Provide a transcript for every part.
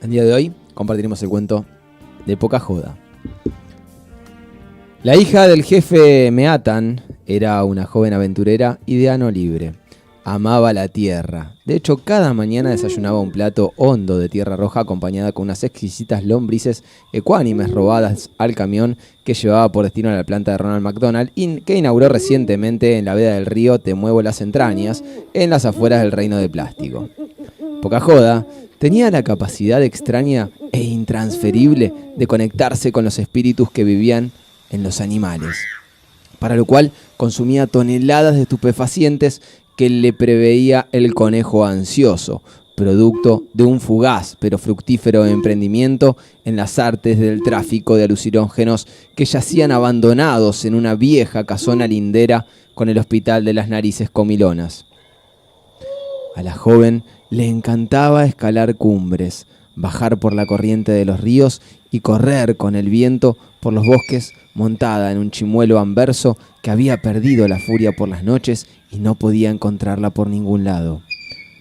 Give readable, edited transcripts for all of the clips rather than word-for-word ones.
El día de hoy compartiremos el cuento de Pocahontas. La hija del jefe Meatan era una joven aventurera y de ano libre. Amaba la tierra. De hecho, cada mañana desayunaba un plato hondo de tierra roja acompañada con unas exquisitas lombrices ecuánimes robadas al camión que llevaba por destino a la planta de Ronald McDonald y que inauguró recientemente en la veda del río Te Muevo las Entrañas, en las afueras del Reino de Plástico. Pocahontas tenía la capacidad extraña e intransferible de conectarse con los espíritus que vivían en los animales, para lo cual consumía toneladas de estupefacientes que le preveía el conejo ansioso, producto de un fugaz pero fructífero emprendimiento en las artes del tráfico de alucinógenos que yacían abandonados en una vieja casona lindera con el Hospital de las Narices Comilonas. A la joven le encantaba escalar cumbres, bajar por la corriente de los ríos y correr con el viento por los bosques montada en un chimuelo anverso que había perdido la furia por las noches y no podía encontrarla por ningún lado.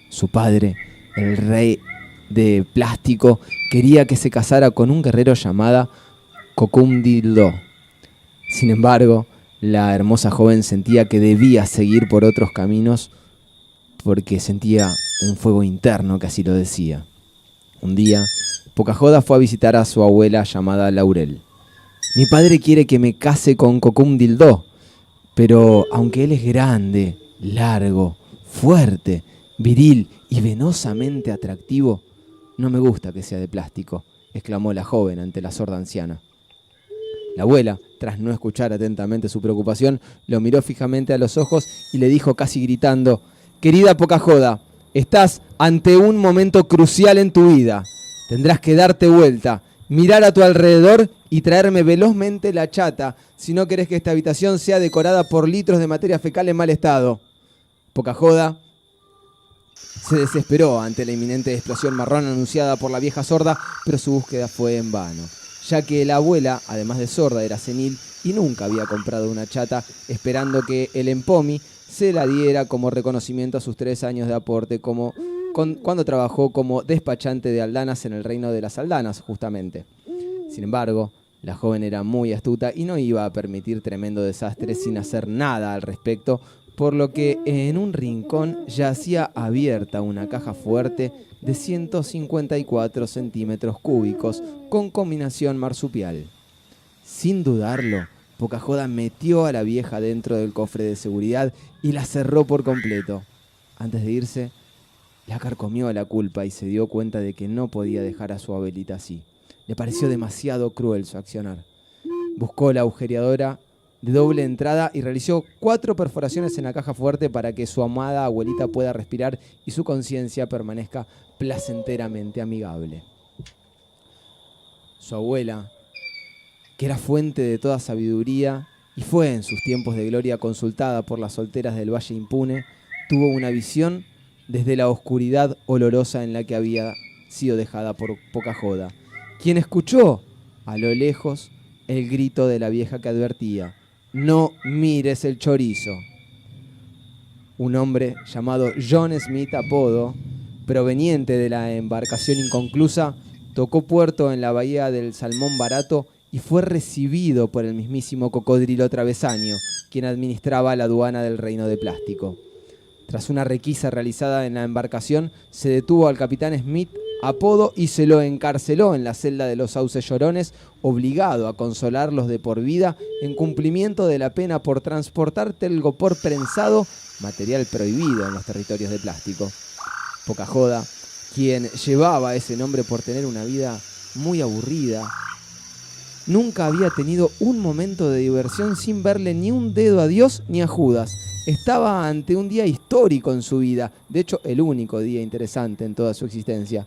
Su padre, el rey de Plástico, quería que se casara con un guerrero llamado Cocumdildo. Sin embargo, la hermosa joven sentía que debía seguir por otros caminos porque sentía un fuego interno que así lo decía. Un día, Pocahontas fue a visitar a su abuela llamada Laurel. Mi padre quiere que me case con Cocumdildo, pero aunque él es grande, largo, fuerte, viril y venosamente atractivo, no me gusta que sea de plástico, exclamó la joven ante la sorda anciana. La abuela, tras no escuchar atentamente su preocupación, lo miró fijamente a los ojos y le dijo casi gritando: «Querida Pocahontas, estás ante un momento crucial en tu vida. Tendrás que darte vuelta, mirar a tu alrededor y traerme velozmente la chata si no querés que esta habitación sea decorada por litros de materia fecal en mal estado». Pocahontas se desesperó ante la inminente explosión marrón anunciada por la vieja sorda, pero su búsqueda fue en vano, ya que la abuela, además de sorda, era senil y nunca había comprado una chata, esperando que el empomi se la diera como reconocimiento a sus 3 años de aporte cuando trabajó como despachante de aldanas en el reino de las aldanas, justamente. Sin embargo, la joven era muy astuta y no iba a permitir tremendo desastre sin hacer nada al respecto, por lo que en un rincón yacía abierta una caja fuerte de 154 centímetros cúbicos con combinación marsupial. Sin dudarlo, Pocahontas metió a la vieja dentro del cofre de seguridad y la cerró por completo. Antes de irse, la carcomió la culpa y se dio cuenta de que no podía dejar a su abuelita así. Le pareció demasiado cruel su accionar. Buscó la agujereadora de doble entrada y realizó 4 perforaciones en la caja fuerte para que su amada abuelita pueda respirar y su conciencia permanezca placenteramente amigable. Su abuela, que era fuente de toda sabiduría y fue en sus tiempos de gloria consultada por las solteras del Valle Impune, tuvo una visión desde la oscuridad olorosa en la que había sido dejada por Pocahontas, quien escuchó a lo lejos el grito de la vieja que advertía: «No mires el chorizo». Un hombre llamado John Smith Apodo, proveniente de la embarcación inconclusa, tocó puerto en la bahía del Salmón Barato y fue recibido por el mismísimo Cocodrilo Travesaño, quien administraba la aduana del Reino de Plástico. Tras una requisa realizada en la embarcación, se detuvo al capitán Smith Apodo y se lo encarceló en la celda de los sauces llorones, obligado a consolarlos de por vida en cumplimiento de la pena por transportar telgopor prensado, material prohibido en los territorios de Plástico. Pocahontas, quien llevaba ese nombre por tener una vida muy aburrida, nunca había tenido un momento de diversión sin verle ni un dedo a Dios ni a Judas. Estaba ante un día histórico en su vida, de hecho el único día interesante en toda su existencia.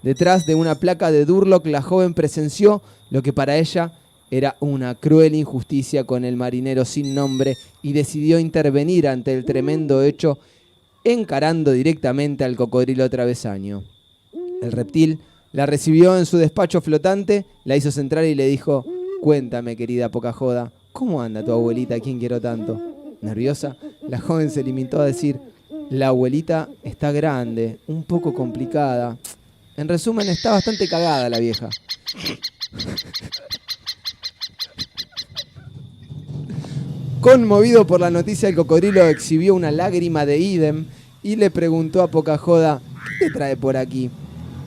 Detrás de una placa de Durlock, la joven presenció lo que para ella era una cruel injusticia con el marinero sin nombre y decidió intervenir ante el tremendo hecho, encarando directamente al Cocodrilo Travesaño. El reptil la recibió en su despacho flotante, la hizo centrar y le dijo: «Cuéntame, querida Pocahontas, ¿cómo anda tu abuelita a quien quiero tanto?». Nerviosa, la joven se limitó a decir: La abuelita está grande, un poco complicada. En resumen, está bastante cagada la vieja. Conmovido por la noticia, el cocodrilo exhibió una lágrima de idem y le preguntó a Pocajoda: ¿qué te trae por aquí?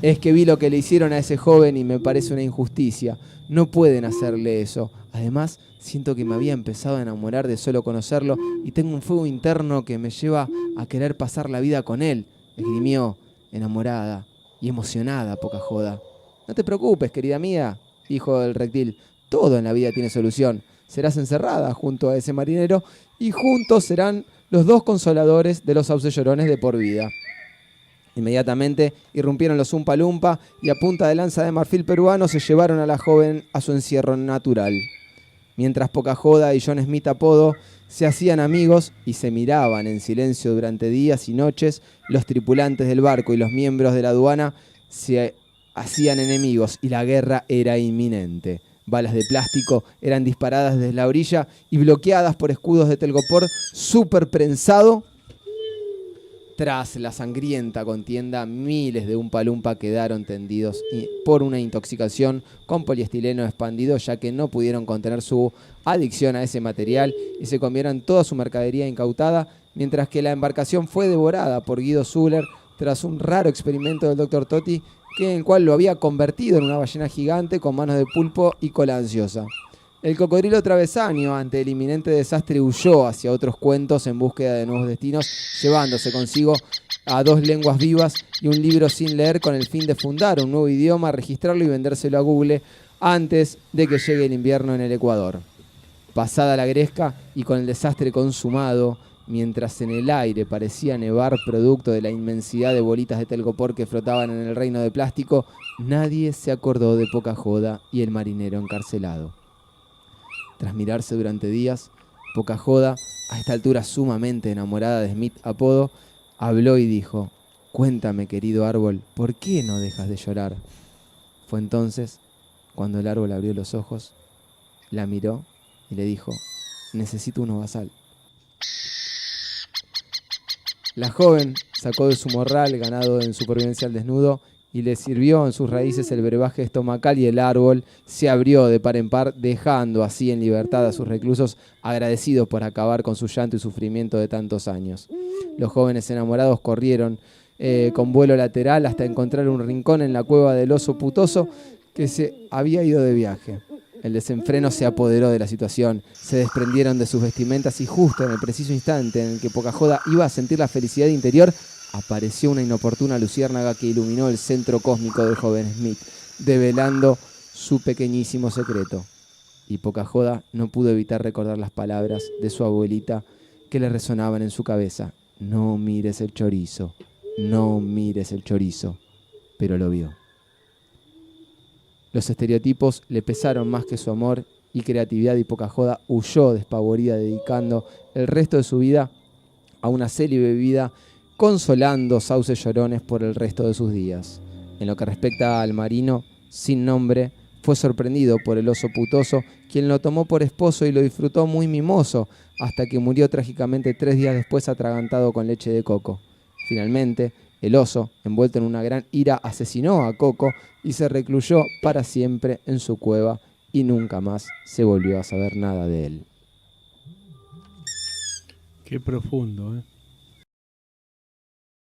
Es que vi lo que le hicieron a ese joven y me parece una injusticia. No pueden hacerle eso. Además, siento que me había empezado a enamorar de solo conocerlo y tengo un fuego interno que me lleva a querer pasar la vida con él, esgrimió, enamorada y emocionada Pocajoda. No te preocupes, querida mía, dijo el reptil. Todo en la vida tiene solución. Serás encerrada junto a ese marinero y juntos serán los dos consoladores de los saucellorones de por vida. Inmediatamente irrumpieron los Umpa Lumpa y a punta de lanza de marfil peruano se llevaron a la joven a su encierro natural. Mientras Pocajoda y John Smith Apodo se hacían amigos y se miraban en silencio durante días y noches, los tripulantes del barco y los miembros de la aduana se hacían enemigos y la guerra era inminente. Balas de plástico eran disparadas desde la orilla y bloqueadas por escudos de telgopor súper prensado. Tras la sangrienta contienda, miles de Umpa Lumpa quedaron tendidos por una intoxicación con poliestileno expandido, ya que no pudieron contener su adicción a ese material y se comieron toda su mercadería incautada, mientras que la embarcación fue devorada por Guido Zuller tras un raro experimento del Dr. Totti, en el cual lo había convertido en una ballena gigante con manos de pulpo y cola ansiosa. El cocodrilo travesaño, ante el inminente desastre, huyó hacia otros cuentos en búsqueda de nuevos destinos, llevándose consigo a 2 lenguas vivas y un libro sin leer con el fin de fundar un nuevo idioma, registrarlo y vendérselo a Google antes de que llegue el invierno en el Ecuador. Pasada la gresca y con el desastre consumado, mientras en el aire parecía nevar producto de la inmensidad de bolitas de telgopor que flotaban en el reino de plástico, nadie se acordó de Pocajoda y el marinero encarcelado. Tras mirarse durante días, Pocajoda, a esta altura sumamente enamorada de Smith Apodo, habló y dijo: «Cuéntame, querido árbol, ¿por qué no dejas de llorar?». Fue entonces cuando el árbol abrió los ojos, la miró y le dijo: «Necesito un ovasal». La joven sacó de su morral, ganado en supervivencia al desnudo, y le sirvió en sus raíces el brebaje estomacal y el árbol se abrió de par en par, dejando así en libertad a sus reclusos, agradecidos por acabar con su llanto y sufrimiento de tantos años. Los jóvenes enamorados corrieron con vuelo lateral hasta encontrar un rincón en la cueva del oso putoso que se había ido de viaje. El desenfreno se apoderó de la situación, se desprendieron de sus vestimentas y justo en el preciso instante en el que Pocajoda iba a sentir la felicidad interior, apareció una inoportuna luciérnaga que iluminó el centro cósmico del joven Smith, develando su pequeñísimo secreto. Y Pocajoda no pudo evitar recordar las palabras de su abuelita que le resonaban en su cabeza: «No mires el chorizo, no mires el chorizo», pero lo vio. Los estereotipos le pesaron más que su amor y creatividad y Pocajoda huyó despavorida, dedicando el resto de su vida a una célibe vida, consolando sauces llorones por el resto de sus días. En lo que respecta al marino, sin nombre, fue sorprendido por el oso putoso, quien lo tomó por esposo y lo disfrutó muy mimoso, hasta que murió trágicamente 3 días después atragantado con leche de coco. Finalmente, el oso, envuelto en una gran ira, asesinó a Coco y se recluyó para siempre en su cueva y nunca más se volvió a saber nada de él. Qué profundo, ¿eh?